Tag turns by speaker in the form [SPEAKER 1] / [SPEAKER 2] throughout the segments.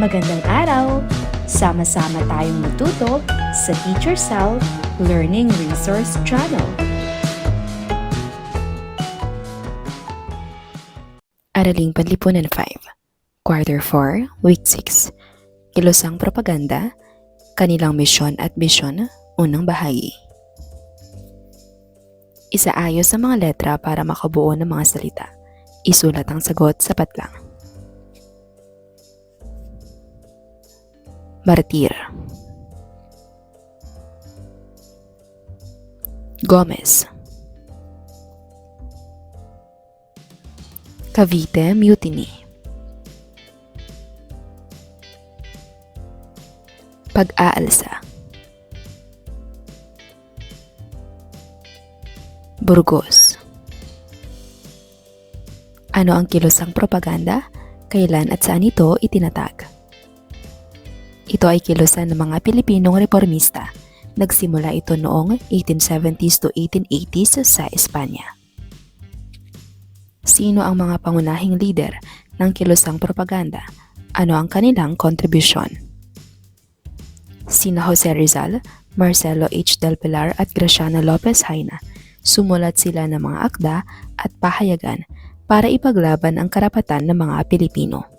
[SPEAKER 1] Magandang araw! Sama-sama tayong matuto sa Teacher Sal Learning Resource Channel.
[SPEAKER 2] Araling Panlipunan 5, Quarter 4, Week 6, Kilosang Propaganda, Kanilang Misyon at Bisyon, unang bahagi. Isaayos ang mga letra para makabuo ng mga salita. Isulat ang sagot sapat lang. Martir. Gomez. Cavite Mutiny. Pag-aalsa. Burgos. Ano ang kilosang propaganda? Kailan at saan ito itinatag? Ito ay kilusan ng mga Pilipinong reformista. Nagsimula ito noong 1870s to 1880s sa Espanya. Sino ang mga pangunahing leader ng kilosang propaganda? Ano ang kanilang kontribusyon? Sina Jose Rizal, Marcelo H. del Pilar at Graciano Lopez Haina. Sumulat sila ng mga akda at pahayagan para ipaglaban ang karapatan ng mga Pilipino.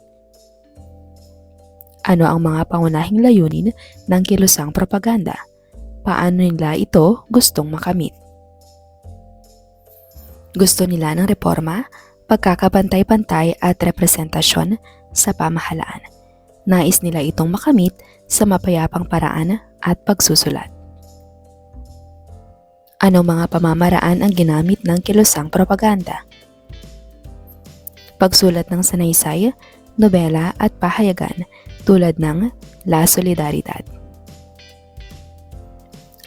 [SPEAKER 2] Ano ang mga pangunahing layunin ng kilosang propaganda? Paano nila ito gustong makamit? Gusto nila ng reforma, pagkakapantay-pantay at representasyon sa pamahalaan. Nais nila itong makamit sa mapayapang paraan at pagsusulat. Ano mga pamamaraan ang ginamit ng kilosang propaganda? Pagsulat ng sanaysay, nobela at pahayagan tulad ng La Solidaridad.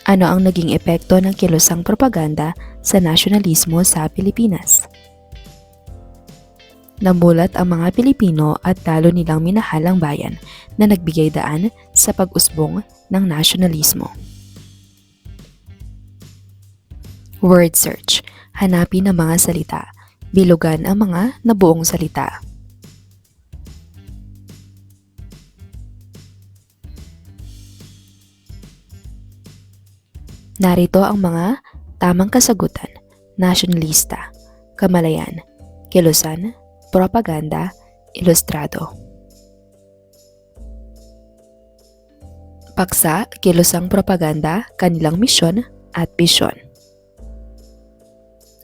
[SPEAKER 2] Ano ang naging epekto ng kilosang propaganda sa nasyonalismo sa Pilipinas? Namulat ang mga Pilipino at lalo nilang minahal ang bayan na nagbigay daan sa pag-usbong ng nasyonalismo. Word search. Hanapin ang mga salita. Bilugan ang mga nabuong salita. Narito ang mga tamang kasagutan: nasyonalista, kamalayan, kilusan, propaganda, ilustrado. Paksa, kilosang propaganda, kanilang misyon at bisyon.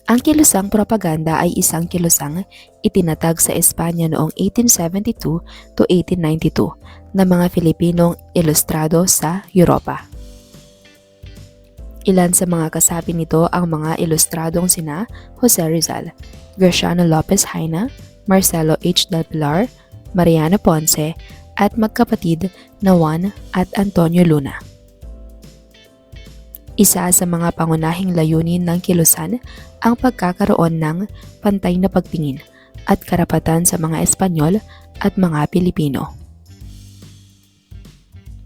[SPEAKER 2] Ang kilosang propaganda ay isang kilosang itinatag sa Espanya noong 1872 to 1892 ng mga Filipinong ilustrado sa Europa. Ilan sa mga kasapi nito ang mga ilustradong sina Jose Rizal, Graciano Lopez Haina, Marcelo H. del Pilar, Mariano Ponce at magkapatid na Juan at Antonio Luna. Isa sa mga pangunahing layunin ng kilusan ang pagkakaroon ng pantay na pagtingin at karapatan sa mga Espanyol at mga Pilipino.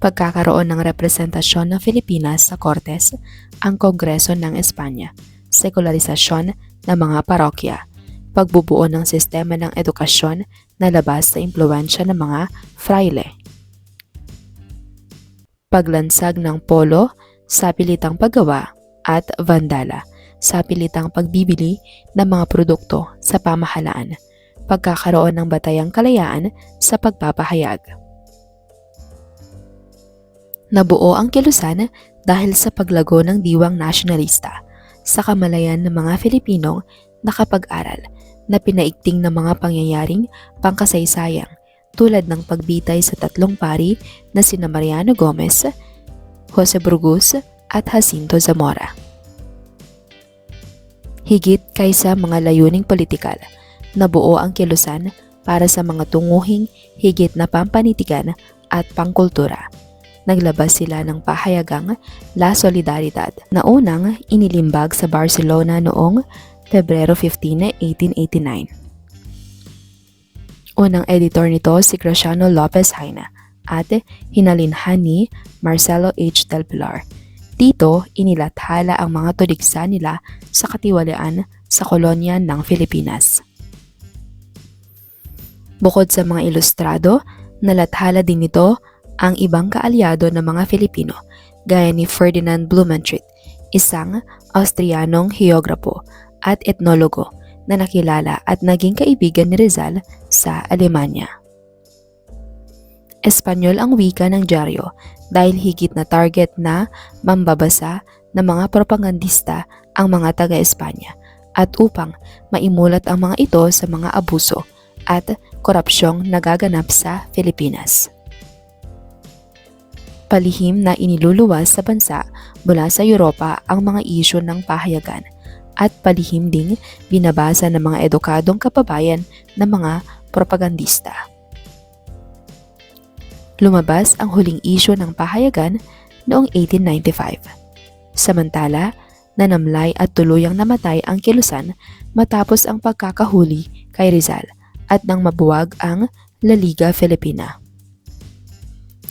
[SPEAKER 2] Pagkakaroon ng representasyon ng Pilipinas sa Kortes, ang Kongreso ng Espanya, sekularisasyon ng mga parokya, pagbubuo ng sistema ng edukasyon na labas sa impluwensya ng mga fraile, paglansag ng polo sa pilitang paggawa at vandala sa pilitang pagbibili ng mga produkto sa pamahalaan, pagkakaroon ng batayang kalayaan sa pagpapahayag. Nabuo ang kilusan dahil sa paglago ng diwang nasyonalista sa kamalayan ng mga Filipinong nakapag-aral na pinaigting ng mga pangyayaring pangkasaysayang tulad ng pagbitay sa tatlong pari na sina Mariano Gomez, Jose Burgos at Jacinto Zamora. Higit kaysa mga layuning politikal, nabuo ang kilusan para sa mga tunguhing higit na pampanitikan at pangkultura. Naglabas sila ng pahayagang La Solidaridad na unang inilimbag sa Barcelona noong Pebrero 15, 1889. Unang editor nito si Graciano Lopez Haina at hinalinhan ni Marcelo H. del Pilar. Dito, inilathala ang mga tuligsa nila sa katiwalaan sa kolonya ng Pilipinas. Bukod sa mga ilustrado, Nalathala din nito ang ibang kaalyado ng mga Filipino gaya ni Ferdinand Blumentritt, isang Austrianong heograpo at etnologo na nakilala at naging kaibigan ni Rizal sa Alemanya. Espanyol ang wika ng dyaryo dahil higit na target na mambabasa ng mga propagandista ang mga taga-Espanya at upang maimulat ang mga ito sa mga abuso at korupsyong nagaganap sa Pilipinas. Palihim na iniluluwas sa bansa mula sa Europa ang mga isyu ng pahayagan at palihim ding binabasa ng mga edukadong kababayan ng mga propagandista. Lumabas ang huling isyu ng pahayagan noong 1895. Samantala, nanamlay at tuluyang namatay ang Kilusan matapos ang pagkakahuli kay Rizal at nang mabuwag ang La Liga Filipina.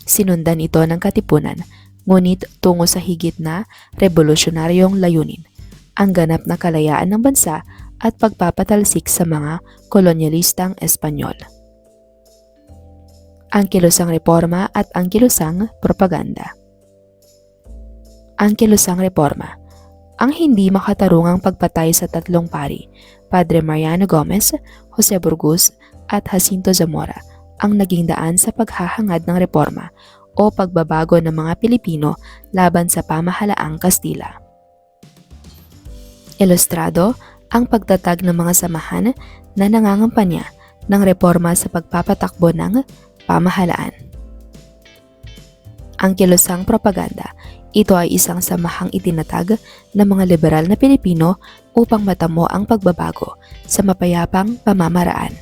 [SPEAKER 2] Sinundan ito ng katipunan, ngunit tungo sa higit na revolusyonaryong layunin, ang ganap na kalayaan ng bansa at pagpapatalsik sa mga kolonyalistang Espanyol. Ang Kilusang Reforma at ang Kilusang Propaganda. Ang Kilusang Reforma. Ang hindi makatarungang pagpatay sa tatlong pari, Padre Mariano Gomez, Jose Burgos at Jacinto Zamora, ang naging daan sa paghahangad ng reforma o pagbabago ng mga Pilipino laban sa pamahalaang Kastila. Ilustrado ang pagtatag ng mga samahan na nangangampanya ng reforma sa pagpapatakbo ng pamahalaan. Ang Kilusang Propaganda. Ito ay isang samahang itinatag ng mga liberal na Pilipino upang matamo ang pagbabago sa mapayapang pamamaraan.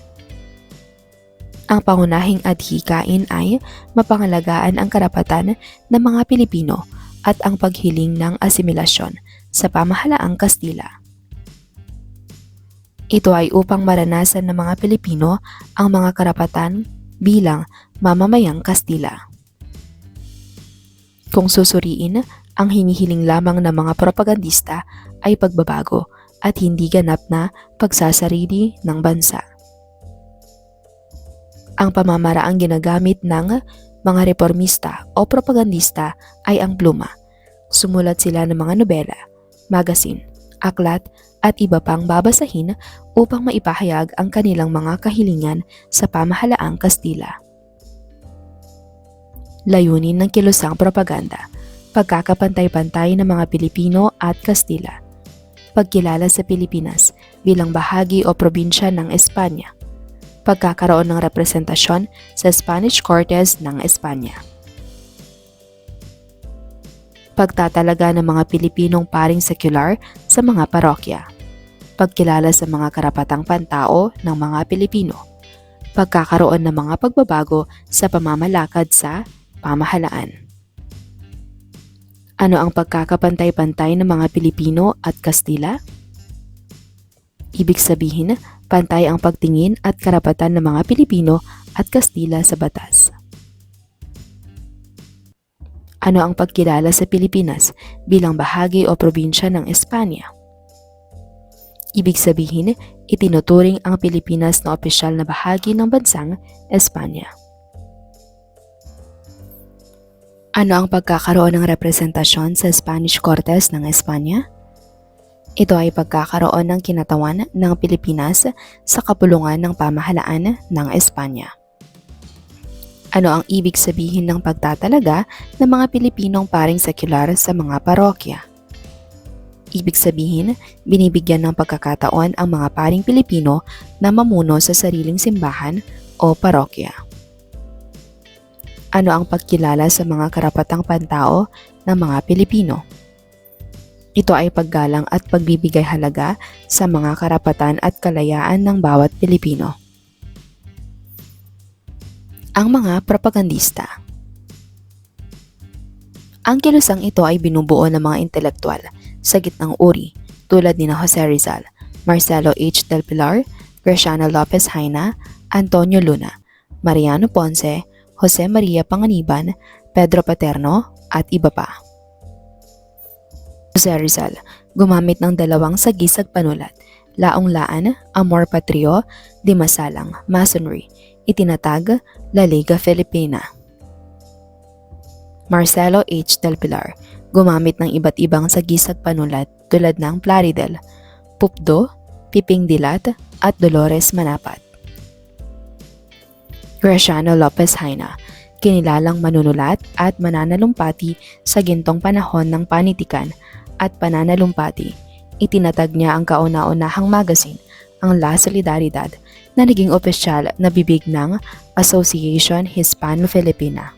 [SPEAKER 2] Ang pangunahing adhikain ay mapangalagaan ang karapatan ng mga Pilipino at ang paghiling ng asimilasyon sa pamahalaang Kastila. Ito ay upang maranasan ng mga Pilipino ang mga karapatan bilang mamamayang Kastila. Kung susuriin, ang hinihiling lamang ng mga propagandista ay pagbabago at hindi ganap na pagsasarili ng bansa. Ang pamamaraang ginagamit ng mga reformista o propagandista ay ang pluma. Sumulat sila ng mga nobela, magazine, aklat at iba pang babasahin upang maipahayag ang kanilang mga kahilingan sa pamahalaang Kastila. Layunin ng Kilusang Propaganda, pagkakapantay-pantay ng mga Pilipino at Kastila, pagkilala sa Pilipinas bilang bahagi o probinsya ng Espanya, pagkakaroon ng representasyon sa Spanish Cortes ng Espanya, pagtatalaga ng mga Pilipinong paring sekular sa mga parokya, pagkilala sa mga karapatang pantao ng mga Pilipino, pagkakaroon ng mga pagbabago sa pamamalakad sa pamahalaan. Ano ang pagkakapantay-pantay ng mga Pilipino at Kastila? Ibig sabihin, pantay ang pagtingin at karapatan ng mga Pilipino at Kastila sa batas. Ano ang pagkilala sa Pilipinas bilang bahagi o probinsya ng Espanya? Ibig sabihin, itinuturing ang Pilipinas na opisyal na bahagi ng bansang Espanya. Ano ang pagkakaroon ng representasyon sa Spanish Cortes ng Espanya? Ito ay pagkakaroon ng kinatawan ng Pilipinas sa kapulungan ng pamahalaan ng Espanya. Ano ang ibig sabihin ng pagtatalaga ng mga Pilipinong paring sekular sa mga parokya? Ibig sabihin, binibigyan ng pagkakataon ang mga paring Pilipino na mamuno sa sariling simbahan o parokya. Ano ang pagkilala sa mga karapatang pantao ng mga Pilipino? Ito ay paggalang at pagbibigay halaga sa mga karapatan at kalayaan ng bawat Pilipino. Ang mga propagandista. Ang kilusang ito ay binubuo ng mga intelektual sa gitnang uri tulad ni Jose Rizal, Marcelo H. Del Pilar, Graciano Lopez Haina, Antonio Luna, Mariano Ponce, Jose Maria Panganiban, Pedro Paterno at iba pa. Jose Rizal, gumamit ng dalawang sagisag panulat, Laong Laan, Amor Patrio, Di Masalang, Masonry, Itinatag La Liga Filipina. Marcelo H. del Pilar, gumamit ng iba't ibang sagisag panulat tulad ng Plaridel, Pupdo, Piping Dilat at Dolores Manapat. Graciano Lopez Haina, kinilalang manunulat at mananalumpati sa gintong panahon ng panitikan at pananalumpati. Itinatag niya ang kauna-unahang magazine, ang La Solidaridad, na naging opisyal na bibig ng Association Hispano-Filipina.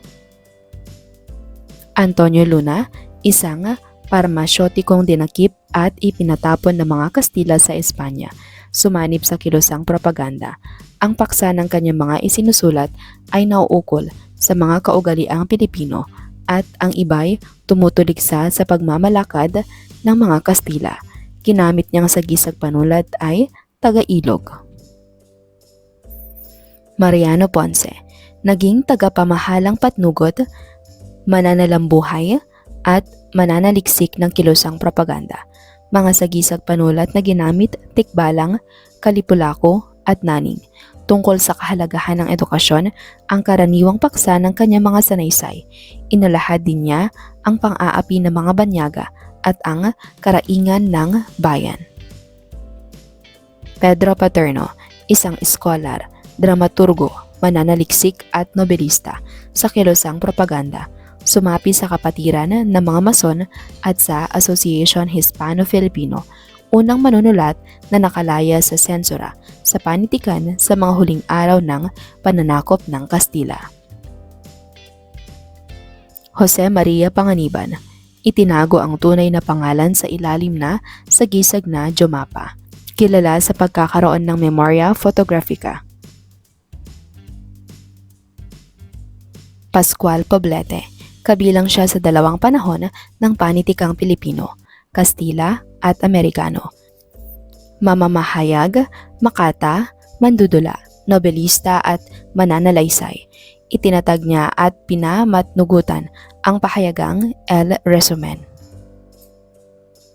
[SPEAKER 2] Antonio Luna, isang parmasyotikong dinakip at ipinatapon ng mga Kastila sa Espanya, sumanib sa kilusang propaganda. Ang paksa ng kanyang mga isinusulat ay nauukol sa mga kaugaliang Pilipino at ang iba'y tumutuligsa sa pagmamalakad ng mga Kastila. Ginamit niyang sagisag panulat ay taga-Ilog. Mariano Ponce, naging tagapamahalang patnugot, mananalambuhay at mananaliksik ng kilusang propaganda. Mga sagisag panulat na ginamit tikbalang, kalipulako at naning. Tungkol sa kahalagahan ng edukasyon, ang karaniwang paksa ng kanyang mga sanaysay. Inalahad din niya ang pang-aapi ng mga banyaga at ang karaingan ng bayan. Pedro Paterno, isang scholar, dramaturgo, mananaliksik at nobelista sa kilusang propaganda. Sumapi sa kapatiran ng mga Mason at sa Association Hispano-Filipino, unang manunulat na nakalaya sa sensura sa panitikan sa mga huling araw ng pananakop ng Kastila. Jose Maria Panganiban, itinago ang tunay na pangalan sa ilalim na sagisag na Jomapa, kilala sa pagkakaroon ng Memoria Photographica. Pascual Poblete, kabilang siya sa dalawang panahon ng panitikang Pilipino, Kastila at Amerikano. Mamamahayag, makata, mandudula, nobelista at mananalaysay. Itinatag niya at pinamatnugutan ang pahayagang El Resumen.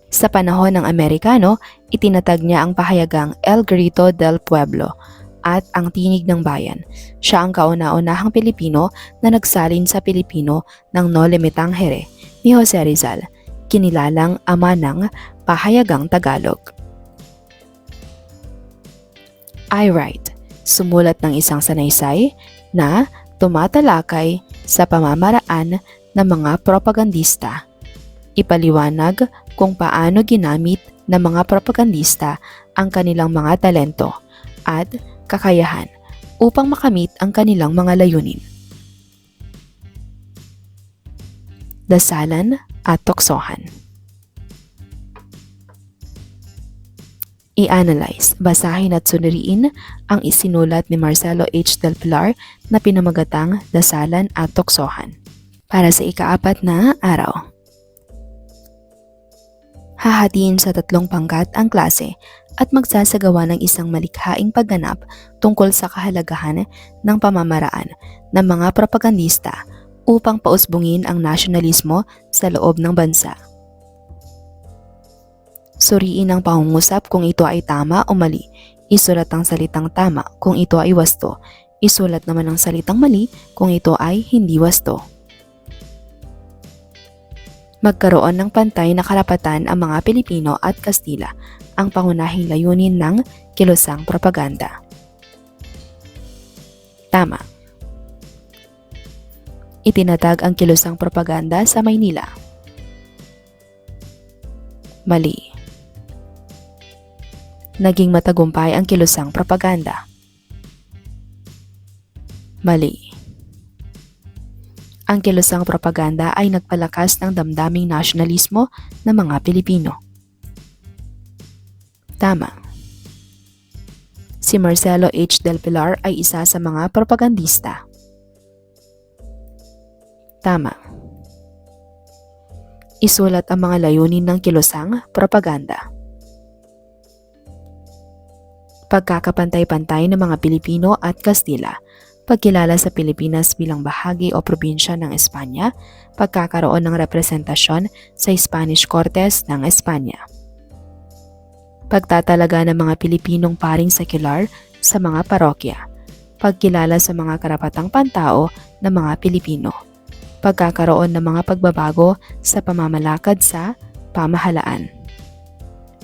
[SPEAKER 2] Sa panahon ng Amerikano, itinatag niya ang pahayagang El Grito del Pueblo at ang Tinig ng Bayan. Siya ang kauna-unahang Pilipino na nagsalin sa Pilipino ng No Le Metangere ni Jose Rizal, kinilalang ama ng pahayagang Tagalog. I Write, sumulat ng isang sanaysay na tumatalakay sa pamamaraan ng mga propagandista. Ipaliwanag kung paano ginamit ng mga propagandista ang kanilang mga talento at kakayahan upang makamit ang kanilang mga layunin. Dasalan at tuksohan. I-analyze, basahin at sunuriin ang isinulat ni Marcelo H. del Pilar na pinamagatang Dasalan at Tuksohan. Para sa ika-4 na araw. Hahatiin sa 3 pangkat ang klase at magsasagawa ng isang malikhaing pagganap tungkol sa kahalagahan ng pamamaraan ng mga propagandista upang pausbungin ang nasyonalismo sa loob ng bansa. Suriin ang pangungusap kung ito ay tama o mali. Isulat ang salitang tama kung ito ay wasto. Isulat naman ang salitang mali kung ito ay hindi wasto. Magkaroon ng pantay na karapatan ang mga Pilipino at Kastila, ang pangunahing layunin ng kilusang propaganda. Tama. Itinatag ang kilusang propaganda sa Maynila. Mali. Naging matagumpay ang kilusang propaganda. Mali. Ang kilusang propaganda ay nagpalakas ng damdaming nasyonalismo ng mga Pilipino. Tama. Si Marcelo H. del Pilar ay isa sa mga propagandista. Tama. Isulat ang mga layunin ng kilusang propaganda. Pagkakapantay-pantay ng mga Pilipino at Kastila, pagkilala sa Pilipinas bilang bahagi o probinsya ng Espanya, pagkakaroon ng representasyon sa Spanish Cortes ng Espanya. Pagtatalaga ng mga Pilipinong paring sekular sa mga parokya, pagkilala sa mga karapatang pantao ng mga Pilipino, pagkakaroon ng mga pagbabago sa pamamalakad sa pamahalaan.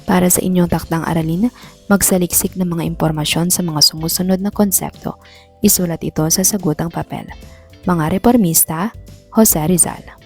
[SPEAKER 2] Para sa inyong takdang aralin, magsaliksik ng mga impormasyon sa mga sumusunod na konsepto. Isulat ito sa sagutang papel. Mga reformista, Jose Rizal.